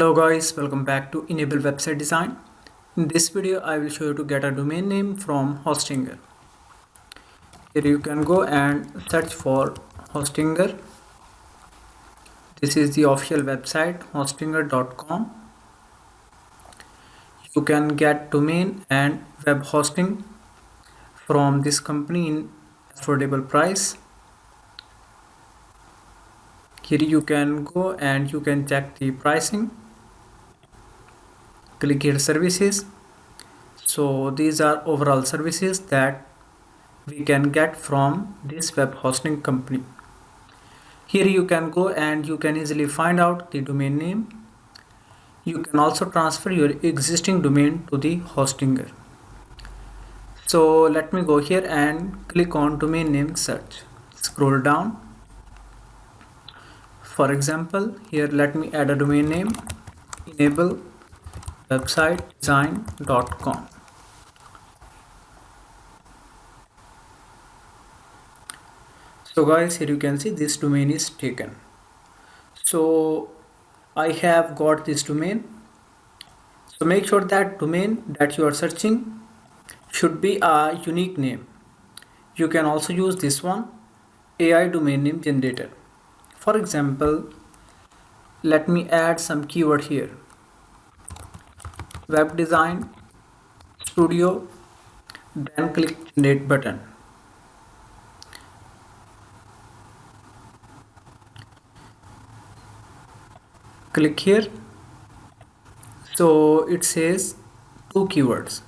Hello guys, welcome back to Enable Website Design. In this video, I will show you to get a domain name from Hostinger. Here you can go and search for Hostinger. This is the official website, hostinger.com. You can get domain and web hosting from this company in affordable price. Here you can go and you can check the pricing. Click here services. So these are overall services that we can get from this web hosting company. Here you can go and you can easily find out the domain name. You can also transfer your existing domain to the Hostinger. So let me go here and click on domain name search. Scroll down. For example, here let me add a domain name, enablewebsitedesign.com. So guys, here you can see this domain is taken. So I have got this domain. So make sure that domain that you are searching should be a unique name. You can also use this one, AI domain name generator. For example, let me add some keyword here. Web design studio, then click generate button. Click here. So it says 2 keywords.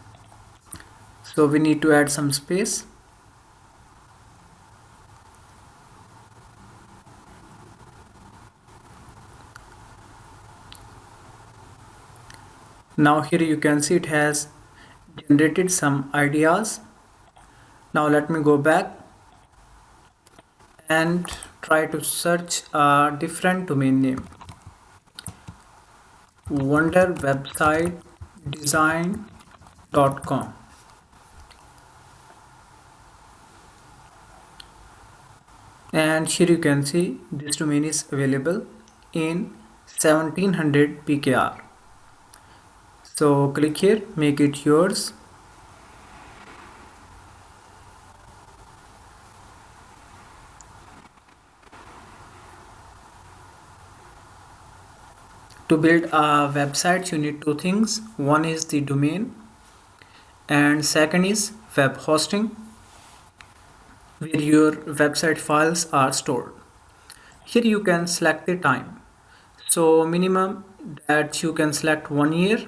So we need to add some space. Now here you can see it has generated some ideas. Now let me go back and try to search a different domain name. wonderwebsitedesign.com. And here you can see this domain is available in 1700 PKR. So click here, make it yours. To build a website, you need 2 things. One is the domain and second is web hosting, where your website files are stored. Here you can select the time. So minimum that you can select 1 year,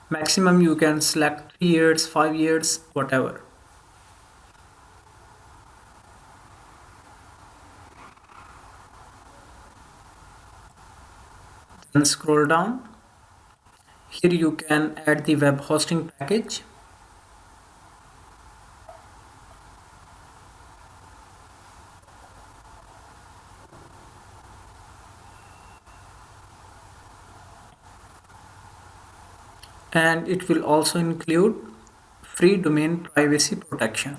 maximum you can select 3 years, 5 years, whatever. Then scroll down. Here you can add the web hosting package. And it will also include free domain privacy protection.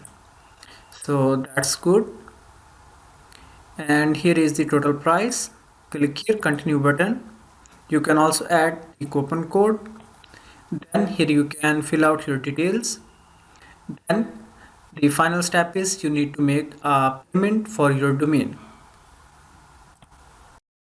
So that's good. And here is the total price. Click here, continue button. You can also add the coupon code. Then here you can fill out your details. Then the final step is you need to make a payment for your domain.